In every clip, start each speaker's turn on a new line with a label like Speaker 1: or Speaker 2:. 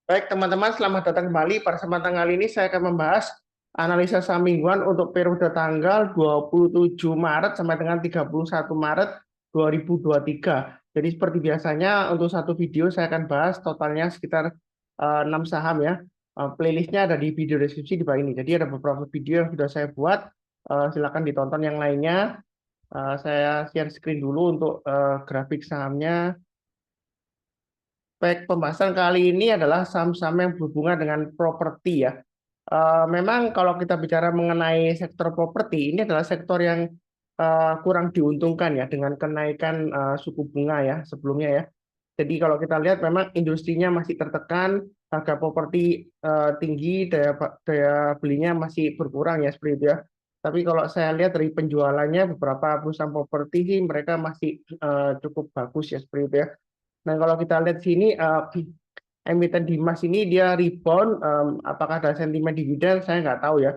Speaker 1: Baik, teman-teman, selamat datang kembali. Pada kesempatan kali ini saya akan membahas analisa saham mingguan untuk periode tanggal 27 Maret sampai dengan 31 Maret 2023. Jadi seperti biasanya untuk satu video saya akan bahas totalnya sekitar 6 saham ya. Playlistnya ada di video deskripsi di bawah ini. Jadi ada beberapa video yang sudah saya buat. Silakan ditonton yang lainnya. Saya share screen dulu untuk grafik sahamnya. Baik, pembahasan kali ini adalah saham-saham yang berhubungan dengan properti ya. Memang kalau kita bicara mengenai sektor properti, ini adalah sektor yang kurang diuntungkan ya dengan kenaikan suku bunga ya sebelumnya ya. Jadi kalau kita lihat memang industrinya masih tertekan, harga properti tinggi, daya belinya masih berkurang ya seperti itu ya. Tapi kalau saya lihat dari penjualannya beberapa perusahaan properti sih mereka masih cukup bagus ya seperti itu ya. Nah, kalau kita lihat sini, emiten Dimas ini dia rebound, apakah ada sentimen dividen, saya nggak tahu ya.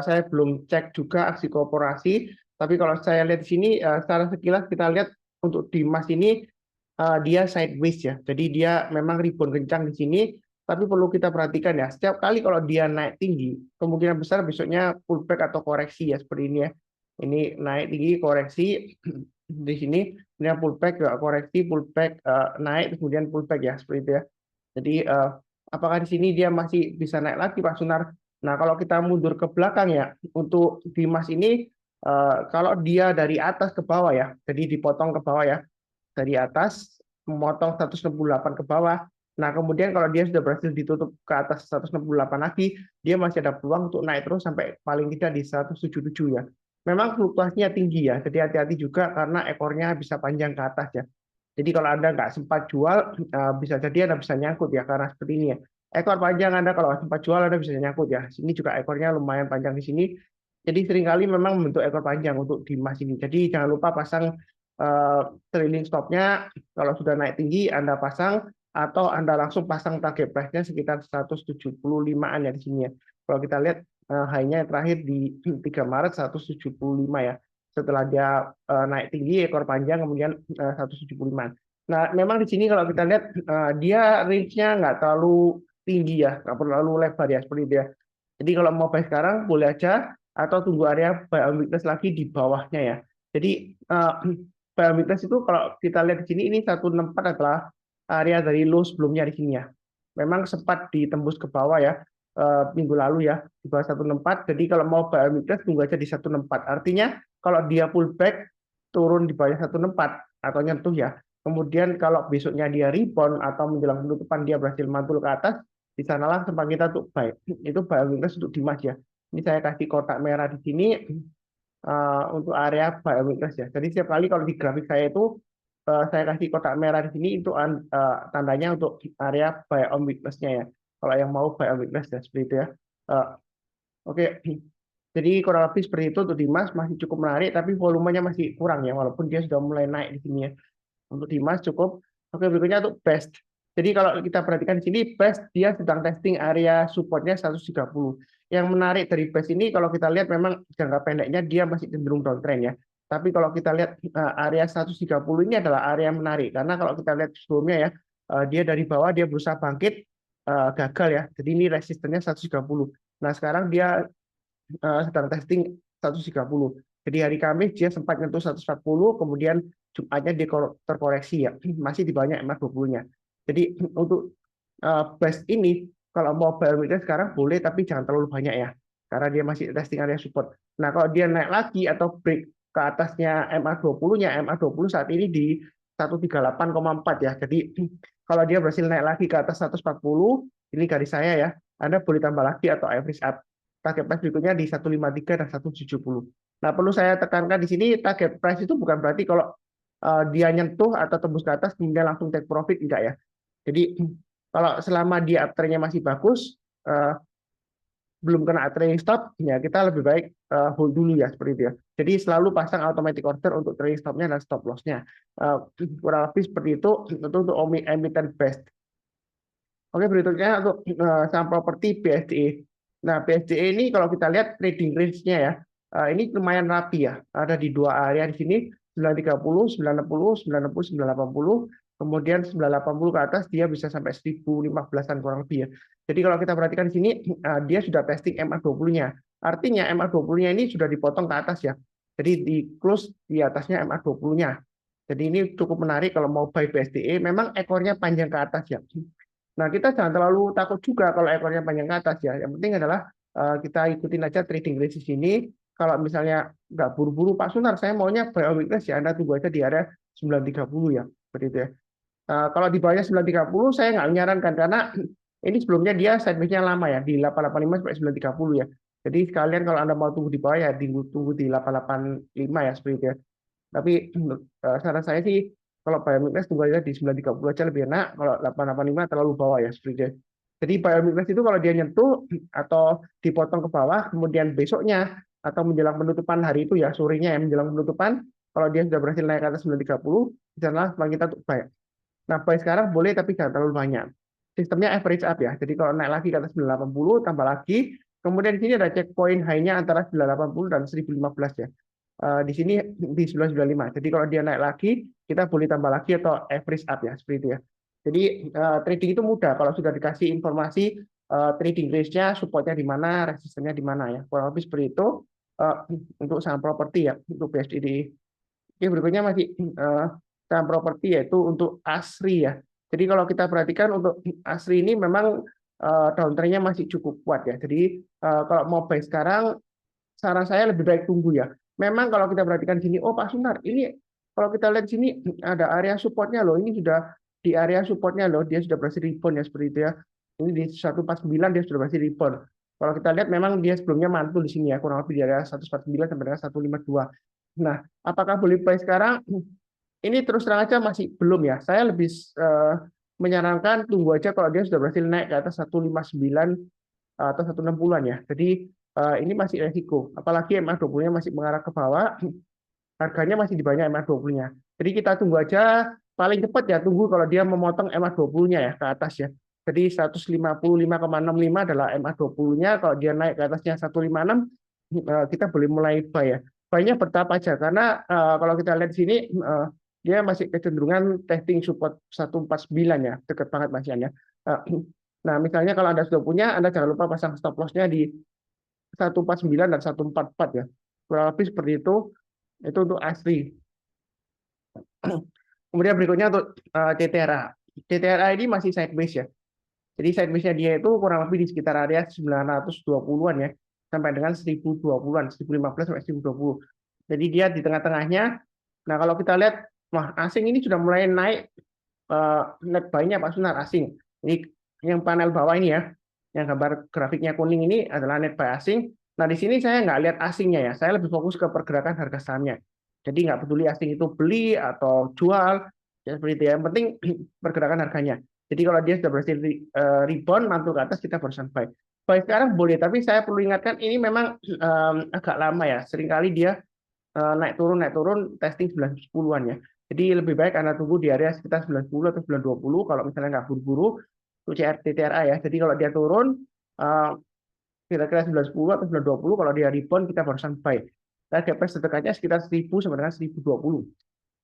Speaker 1: Saya belum cek juga aksi korporasi, tapi kalau saya lihat di sini, secara sekilas kita lihat untuk Dimas ini, dia sideways ya. Jadi dia memang rebound kencang di sini, tapi perlu kita perhatikan ya, setiap kali kalau dia naik tinggi, kemungkinan besar besoknya pullback atau koreksi ya, seperti ini ya. Ini naik tinggi, koreksi, di sini kemudian pullback juga koreksi pullback naik kemudian pullback ya seperti itu ya. Jadi apakah di sini dia masih bisa naik lagi Pak Sunar? Nah, kalau kita mundur ke belakang ya untuk Dimas ini kalau dia dari atas ke bawah ya, jadi dipotong ke bawah ya, dari atas memotong 168 ke bawah. Nah, kemudian kalau dia sudah berhasil ditutup ke atas 168 lagi, dia masih ada peluang untuk naik terus sampai paling tidak di 177 ya. Memang fluktuasinya tinggi ya, jadi hati-hati juga karena ekornya bisa panjang ke atas ya. Jadi kalau Anda nggak sempat jual, bisa jadi Anda bisa nyangkut ya, karena seperti ini ya. Ekor panjang Anda kalau nggak sempat jual, Anda bisa nyangkut ya. Sini juga ekornya lumayan panjang di sini. Jadi seringkali memang membentuk ekor panjang untuk di emas ini. Jadi jangan lupa pasang eh, trailing stopnya. Kalau sudah naik tinggi, Anda pasang, atau Anda langsung pasang target price-nya sekitar 175-an ya di sini ya. Kalau kita lihat high-nya terakhir di 3 Maret 175 ya, setelah dia naik tinggi ekor panjang kemudian 175. Nah, memang di sini kalau kita lihat dia range-nya nggak terlalu tinggi ya, nggak terlalu lebar ya seperti itu ya. Jadi kalau mau buy sekarang boleh aja atau tunggu area buy on weakness lagi di bawahnya ya. Jadi buy on weakness itu kalau kita lihat di sini ini 164 adalah area dari low sebelumnya di sini ya. Memang sempat ditembus ke bawah ya minggu lalu ya di bawah 164. Jadi kalau mau buy on weakness tunggu aja di 164. Artinya kalau dia pullback turun di bawah 164 atau nyentuh ya. Kemudian kalau besoknya dia rebound atau menjelang penutupan dia berhasil mantul ke atas, di sanalah tempat kita untuk buy. Itu buy weakness untuk Dimas ya. Ini saya kasih kotak merah di sini untuk area buy weakness ya. Jadi setiap kali kalau di grafik saya itu saya kasih kotak merah di sini itu tandanya untuk area buy on weakness-nya ya. Kalau yang mau buy on weakness ya seperti itu ya. Uh, Oke, jadi kurang lebih seperti itu untuk Dimas masih cukup menarik, tapi volumenya masih kurang ya, walaupun dia sudah mulai naik di sini ya. Untuk Dimas cukup. Oke, berikutnya untuk Best. Jadi kalau kita perhatikan di sini, Best dia sedang testing area supportnya 130. Yang menarik dari Best ini kalau kita lihat memang jangka pendeknya dia masih cenderung downtrend ya. Tapi kalau kita lihat area 130 ini adalah area yang menarik karena kalau kita lihat sebelumnya ya, dia dari bawah dia berusaha bangkit gagal ya. Jadi ini resistennya 130. Nah, sekarang dia sedang testing 130. Jadi hari Kamis dia sempat nyentuh 140, kemudian Jumatnya dia terkoreksi ya, masih di banyak MA20-nya. Jadi untuk base ini, kalau mau buy sekarang boleh, tapi jangan terlalu banyak ya, karena dia masih testing area support. Nah, kalau dia naik lagi atau break ke atasnya MA20-nya, MA20 saat ini di 138,4 ya. Jadi kalau dia berhasil naik lagi ke atas 140, ini garis saya ya, Anda boleh tambah lagi atau average up target price berikutnya di 153 dan 170. Nah, perlu saya tekankan di sini target price itu bukan berarti kalau dia nyentuh atau tembus ke atas kemudian langsung take profit, tidak ya. Jadi kalau selama dia uptrendnya masih bagus, belum kena trailing stop, ya kita lebih baik hold dulu ya seperti itu ya. Jadi selalu pasang automatic order untuk trailing stopnya dan stop lossnya. Kurang lebih seperti itu untuk emiten best. Oke, berikutnya untuk saham properti BSDE. Nah, BSDE ini kalau kita lihat trading range-nya ya, ini lumayan rapi ya. Ada di dua area di sini, 930, 960, 960, 980. Kemudian 980 ke atas dia bisa sampai 1015-an kurang lebih ya. Jadi kalau kita perhatikan di sini dia sudah testing MA20-nya. Artinya MA20-nya ini sudah dipotong ke atas ya. Jadi di close di atasnya MA20-nya. Jadi ini cukup menarik kalau mau buy BSDE, memang ekornya panjang ke atas ya. Nah, kita jangan terlalu takut juga kalau ekornya panjang ke atas ya. Yang penting adalah kita ikutin aja trading range di sini. Kalau misalnya nggak buru-buru, Pak Sunar, saya maunya buy on weakness ya, Anda tunggu aja di area 930 ya. Seperti itu ya. Kalau di bawahnya 930 saya nggak menyarankan karena ini sebelumnya dia sideways-nya lama ya di 885 sampai 930 ya. Jadi sekalian kalau Anda mau tunggu di bawah ya tunggu di 885 ya seperti itu ya. Tapi saran saya sih kalau buy weakness tunggu aja di 930 aja lebih enak. Kalau 885 terlalu bawah ya seperti itu. Jadi buy weakness itu kalau dia nyentuh atau dipotong ke bawah, kemudian besoknya atau menjelang penutupan hari itu ya sorenya ya menjelang penutupan, kalau dia sudah berhasil naik ke atas 930, janganlah kita untuk buy. Nah, buy sekarang boleh tapi jangan terlalu banyak. Sistemnya average up ya. Jadi kalau naik lagi ke atas 980 tambah lagi. Kemudian di sini ada checkpoint high-nya antara 980 dan 1015 ya. Di sini di 995. Jadi kalau dia naik lagi, kita boleh tambah lagi atau average up ya, seperti itu ya. Jadi trading itu mudah kalau sudah dikasih informasi trading range-nya, supportnya di mana, resistennya di mana ya. Kurang lebih seperti itu untuk saham properti ya, untuk BSDD. Oke, berikutnya masih saham properti yaitu untuk ASRI ya. Jadi kalau kita perhatikan untuk ASRI ini memang downtrend-nya masih cukup kuat ya. Jadi kalau mau buy sekarang, saran saya lebih baik tunggu ya. Memang kalau kita perhatikan sini, oh Pak Sunar, ini kalau kita lihat sini ada area supportnya loh. Ini sudah di area supportnya loh, dia sudah berhasil rebound ya seperti itu ya. Ini di 149 dia sudah berhasil rebound. Kalau kita lihat memang dia sebelumnya mantul di sini ya, kurang lebih di area 149 sampai dengan 152. Nah, apakah boleh buy sekarang? Ini terus terang aja masih belum ya. Saya lebih menyarankan tunggu aja kalau dia sudah berhasil naik ke atas 159 atau 160-an ya. Jadi ini masih resiko. Apalagi MA20-nya masih mengarah ke bawah, harganya masih di banyak MA20-nya. Jadi kita tunggu aja, paling cepat ya tunggu kalau dia memotong MA20-nya ya ke atas ya. Jadi 155,65 adalah MA20-nya, kalau dia naik ke atasnya 156, kita boleh mulai buy ya. Buy-nya bertahap aja, karena kalau kita lihat di sini, dia masih kecenderungan testing support 149 ya, dekat banget Mas Yan ya. Nah, misalnya kalau Anda sudah punya, Anda jangan lupa pasang stop loss-nya di 149 dan 144 ya. Kurang lebih seperti itu untuk asli. Kemudian berikutnya untuk CTRA. CTRA ini masih sideways ya. Jadi sideways-nya dia itu kurang lebih di sekitar area 920-an ya, sampai dengan 1020-an, 1015 sampai 1020. Jadi dia di tengah-tengahnya. Nah, kalau kita lihat, wah asing ini sudah mulai naik net buy-nya Pak Sunar asing. Ini yang panel bawah ini ya, yang gambar grafiknya kuning ini adalah net buy asing. Nah, di sini saya nggak lihat asingnya ya, saya lebih fokus ke pergerakan harga sahamnya. Jadi nggak peduli asing itu beli atau jual, ya seperti itu ya. Yang penting pergerakan harganya. Jadi kalau dia sudah berhasil rebound, mantul ke atas, kita barusan buy. Buy sekarang boleh, tapi saya perlu ingatkan ini memang agak lama ya. Seringkali dia naik turun, testing 910-an ya. Jadi lebih baik Anda tunggu di area sekitar 90 atau 920 kalau misalnya nggak buru-buru untuk TTRA ya. Jadi kalau dia turun kira-kira 910 atau 920, kalau dia rebound kita barusan buy. Target price terdekatnya sekitar 1000 sampai dengan 1020.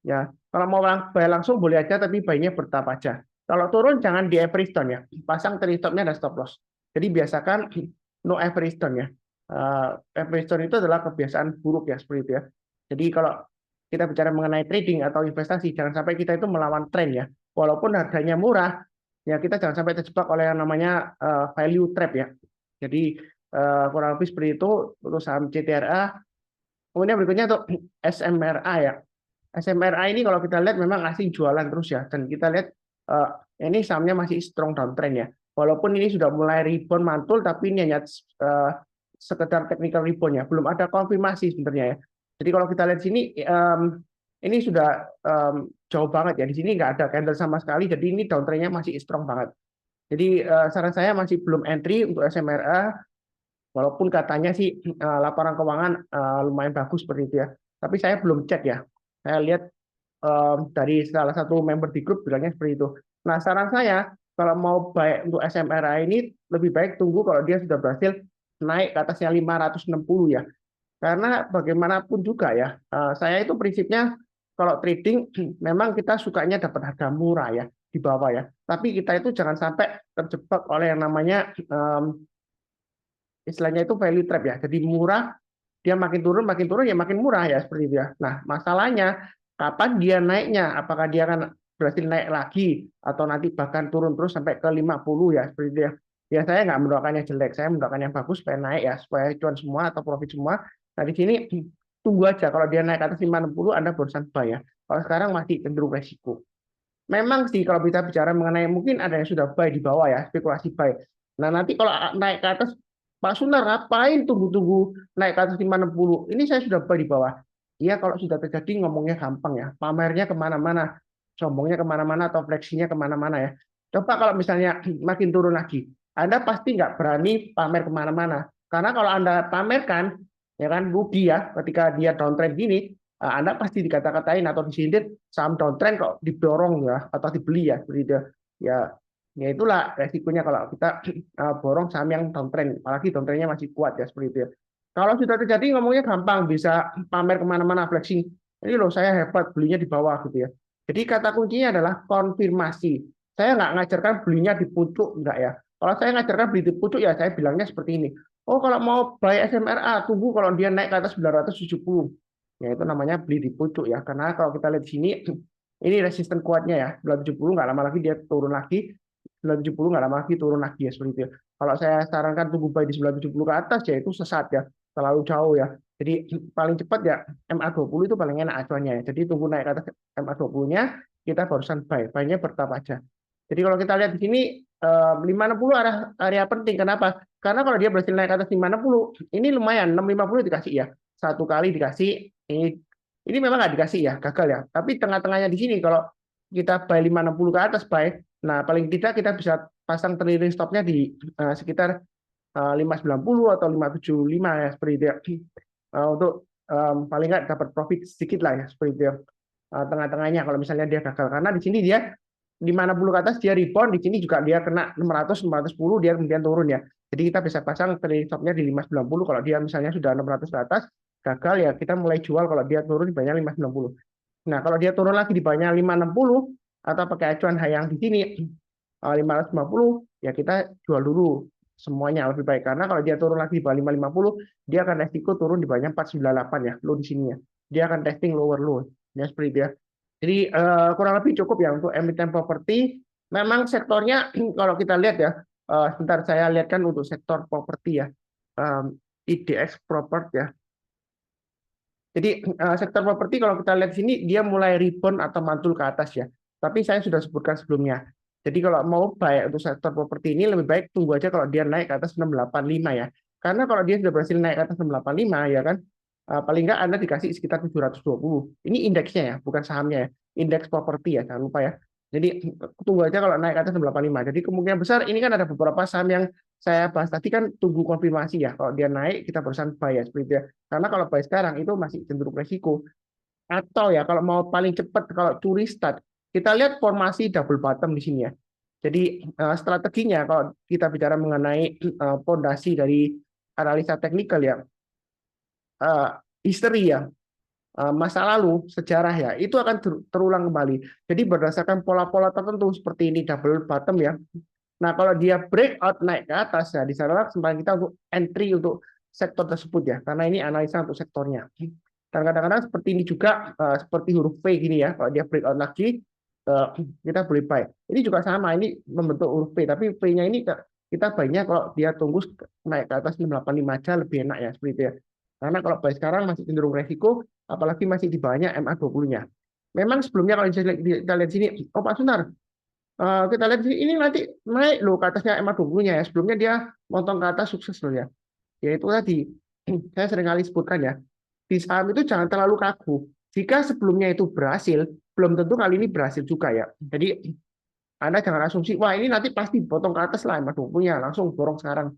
Speaker 1: Ya, kalau mau buy langsung boleh aja tapi buy-nya bertahap aja. Kalau turun jangan di every stone ya. Pasang trailing stop-nya dan stop loss. Jadi biasakan no every stone ya. Every stone itu adalah kebiasaan buruk ya seperti itu ya. Jadi kalau kita bicara mengenai trading atau investasi, jangan sampai kita itu melawan tren ya. Walaupun harganya murah, ya kita jangan sampai terjebak oleh yang namanya value trap ya. Jadi kurang lebih seperti itu untuk saham CTRA. Kemudian berikutnya untuk SMRA ya. SMRA ini kalau kita lihat memang asing jualan terus ya. Dan kita lihat ini sahamnya masih strong downtrend ya. Walaupun ini sudah mulai rebound mantul, tapi ini hanya sekedar technical rebound ya. Belum ada konfirmasi sebenarnya ya. Jadi kalau kita lihat sini, ini sudah jauh banget ya. Di sini nggak ada candle sama sekali, jadi ini downtrendnya masih strong banget. Jadi saran saya masih belum entry untuk SMRA, walaupun katanya sih laporan keuangan lumayan bagus seperti itu ya. Tapi saya belum cek ya. Saya lihat dari salah satu member di grup bilangnya seperti itu. Nah, saran saya kalau mau buy untuk SMRA ini lebih baik tunggu kalau dia sudah berhasil naik ke atasnya 560 ya. Karena bagaimanapun juga ya, saya itu prinsipnya kalau trading memang kita sukanya dapat harga murah ya di bawah ya. Tapi kita itu jangan sampai terjebak oleh yang namanya istilahnya itu value trap ya. Jadi murah, dia makin turun ya makin murah ya seperti itu ya. Nah, masalahnya kapan dia naiknya? Apakah dia akan berhasil naik lagi atau nanti bahkan turun terus sampai ke 50 ya seperti itu ya. Ya saya nggak mendoakannya jelek, saya mendoakan yang bagus supaya naik ya, supaya cuan semua atau profit semua. Nah, di sini tunggu aja kalau dia naik ke atas 560 Anda barusan buy ya. Kalau sekarang masih cenderung resiko. Memang sih kalau kita bicara mengenai mungkin ada yang sudah buy di bawah ya, spekulasi buy. Nah, nanti kalau naik ke atas, Pak Sunar ngapain tunggu-tunggu naik ke atas 560? Ini saya sudah buy di bawah. Iya kalau sudah terjadi ngomongnya gampang ya, pamernya kemana-mana, sombongnya kemana-mana atau fleksinya kemana-mana ya. Coba kalau misalnya makin turun lagi, Anda pasti nggak berani pamer kemana-mana. Karena kalau Anda pamerkan, ya kan rugi ya ketika dia downtrend gini, Anda pasti dikata-katain atau disindir saham downtrend kok didorong ya atau dibeli ya seperti itu ya. Ya itulah resikonya kalau kita borong saham yang downtrend, apalagi downtrendnya masih kuat ya seperti itu ya. Kalau sudah terjadi ngomongnya gampang, bisa pamer kemana-mana, flexing. Ini loh saya hebat, belinya di bawah gitu ya. Jadi kata kuncinya adalah konfirmasi. Saya nggak ngajarkan belinya di pucuk, enggak ya. Kalau saya ngajarkan beli di pucuk ya saya bilangnya seperti ini. Oh kalau mau buy SMRA, tunggu kalau dia naik ke atas 970. Ya itu namanya beli di pucuk ya. Karena kalau kita lihat di sini, ini resisten kuatnya ya. 970 nggak lama lagi dia turun lagi. 970 nggak lama lagi turun lagi ya seperti itu. Kalau saya sarankan tunggu buy di 970 ke atas ya itu sesat ya. Terlalu jauh ya. Jadi paling cepat ya MA20 itu paling enak acuannya ya. Jadi tunggu naik ke atas MA20-nya, kita barusan buy. Buy-nya bertahap aja. Jadi kalau kita lihat di sini 560 area penting. Kenapa? Karena kalau dia berhasil naik ke atas 560, ini lumayan 650 dikasih ya. Satu kali dikasih ini memang nggak dikasih ya, gagal ya. Tapi tengah-tengahnya di sini kalau kita buy 560 ke atas buy, nah paling tidak kita bisa pasang trailing stopnya di sekitar 590 atau 575 ya seperti itu ya. Untuk paling nggak dapat profit sedikit lah ya seperti itu ya. Tengah-tengahnya kalau misalnya dia gagal karena di sini dia 560 ke atas dia rebound, di sini juga dia kena 600 510 dia kemudian turun ya. Jadi kita bisa pasang trailing stopnya di 590 kalau dia misalnya sudah 600 ke atas gagal ya kita mulai jual kalau dia turun di banyak 590. Nah, kalau dia turun lagi di banyak 560 atau pakai acuan yang di sini 550 ya kita jual dulu semuanya lebih baik karena kalau dia turun lagi di bawah 550 dia akan resiko turun di banyak 498 ya low di sini ya. Dia akan testing lower low ya seperti itu ya. Jadi kurang lebih cukup ya untuk emiten properti. Memang sektornya kalau kita lihat ya, sebentar saya lihatkan untuk sektor properti ya, IDX Property ya. Jadi sektor properti kalau kita lihat sini dia mulai rebound atau mantul ke atas ya. Tapi saya sudah sebutkan sebelumnya. Jadi kalau mau buy untuk sektor properti ini lebih baik tunggu aja kalau dia naik ke atas 685 ya. Karena kalau dia sudah berhasil naik ke atas 685 ya kan, paling nggak Anda dikasih sekitar 720. Ini indeksnya ya, bukan sahamnya ya. Indeks properti ya, jangan lupa ya. Jadi tunggu aja kalau naik ke atas 685. Jadi kemungkinan besar ini kan ada beberapa saham yang saya bahas tadi kan tunggu konfirmasi ya. Kalau dia naik kita berusaha buy ya seperti itu ya. Karena kalau buy sekarang itu masih cenderung resiko. Atau ya kalau mau paling cepat kalau curi start, kita lihat formasi double bottom di sini ya. Jadi strateginya kalau kita bicara mengenai fondasi dari analisa teknikal ya, history ya, masa lalu, sejarah ya, itu akan terulang kembali. Jadi berdasarkan pola-pola tertentu seperti ini double bottom ya. Nah, kalau dia breakout naik ke atas ya, di sana kesempatan kita untuk entry untuk sektor tersebut ya, karena ini analisa untuk sektornya. Dan kadang-kadang seperti ini juga seperti huruf P gini ya, kalau dia breakout lagi kita boleh buy. Ini juga sama, ini membentuk huruf P, tapi P-nya ini kita buy-nya kalau dia tunggu naik ke atas 685 aja lebih enak ya seperti itu ya. Karena kalau buy sekarang masih cenderung resiko, apalagi masih di bawahnya MA20-nya. Memang sebelumnya kalau kita lihat sini, oh Pak Sunar, kita lihat ini nanti naik loh ke atasnya MA20-nya ya. Sebelumnya dia montong ke atas sukses loh ya. Ya itu tadi, saya sering kali sebutkan ya, di saham itu jangan terlalu kaku. Jika sebelumnya itu berhasil, belum tentu kali ini berhasil juga ya. Jadi Anda jangan asumsi, wah ini nanti pasti potong ke atas lah MA20-nya, langsung borong sekarang.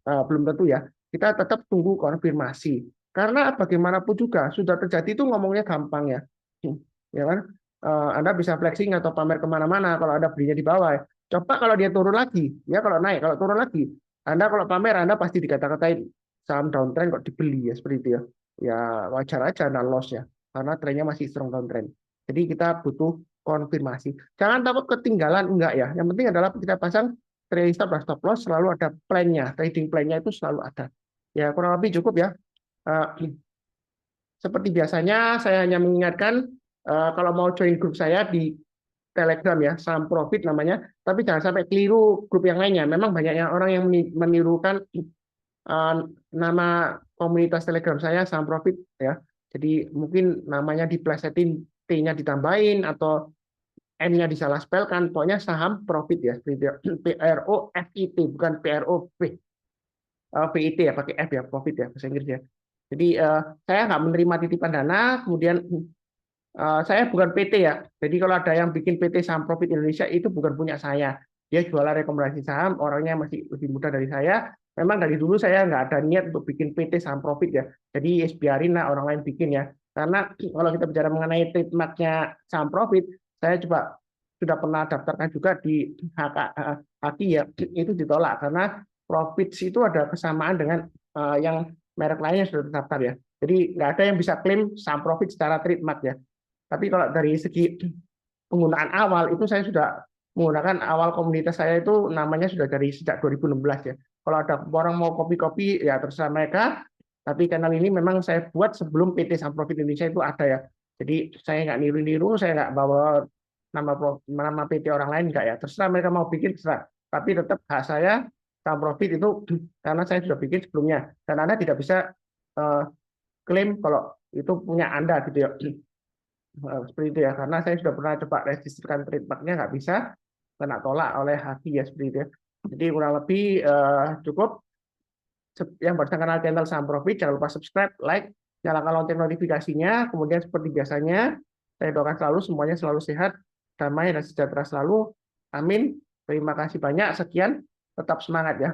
Speaker 1: Belum tentu ya. Kita tetap tunggu konfirmasi. Karena bagaimanapun juga sudah terjadi itu ngomongnya gampang ya. Ya kan? Anda bisa flexing atau pamer kemana-mana kalau Anda belinya di bawah. Coba kalau dia turun lagi, ya kalau naik, kalau turun lagi, Anda kalau pamer Anda pasti dikata-katain saham downtrend kok dibeli ya seperti itu ya. Ya wajar aja Anda loss ya, karena trennya masih strong downtrend. Jadi kita butuh konfirmasi. Jangan takut ketinggalan, enggak ya. Yang penting adalah kita pasang trailing stop dan stop loss, selalu ada plan-nya, trading plan-nya itu selalu ada. Ya kurang lebih cukup ya. Seperti biasanya saya hanya mengingatkan kalau mau join grup saya di Telegram ya, Saham Profit namanya, tapi jangan sampai keliru grup yang lainnya. Memang banyak orang yang menirukan nama komunitas Telegram saya Saham Profit ya. Jadi mungkin namanya diplesetin, T-nya ditambahin atau M-nya disalah spellkan, pokoknya Saham Profit ya, PROFIT bukan PROV. VIT ya, pakai F ya, Profit ya bahasa Inggris ya. Jadi saya nggak menerima titipan dana, kemudian saya bukan PT ya. Jadi kalau ada yang bikin PT Saham Profit Indonesia itu bukan punya saya. Dia jualan rekomendasi saham, orangnya masih lebih muda dari saya. Memang dari dulu saya nggak ada niat untuk bikin PT Saham Profit ya. Jadi biarin lah orang lain bikin ya. Karena kalau kita bicara mengenai trademarknya Saham Profit, saya coba sudah pernah daftarkan juga di HAKI ya, itu ditolak karena Profits itu ada kesamaan dengan yang merek lainnya sudah terdaftar ya. Jadi nggak ada yang bisa klaim Saham Profit secara trademark ya. Tapi kalau dari segi penggunaan awal itu saya sudah menggunakan awal komunitas saya itu namanya sudah dari sejak 2016 ya. Kalau ada orang mau kopi-kopi ya terserah mereka. Tapi kanal ini memang saya buat sebelum PT Saham Profit Indonesia itu ada ya. Jadi saya nggak niru-niru, saya nggak bawa nama PT orang lain nggak ya. Terserah mereka mau bikin terserah. Tapi tetap hak saya Saham Profit itu karena saya sudah bikin sebelumnya. Dan Anda tidak bisa klaim kalau itu punya Anda gitu ya. Seperti itu ya, karena saya sudah pernah coba registrkan trademarknya nggak bisa, kena tolak oleh HAKI ya seperti itu ya. Jadi kurang lebih cukup. Yang bersangkutan channel Saham Profit, jangan lupa subscribe, like, nyalakan lonceng notifikasinya. Kemudian seperti biasanya, saya doakan selalu semuanya selalu sehat, damai dan sejahtera selalu. Amin. Terima kasih banyak. Sekian, tetap semangat ya.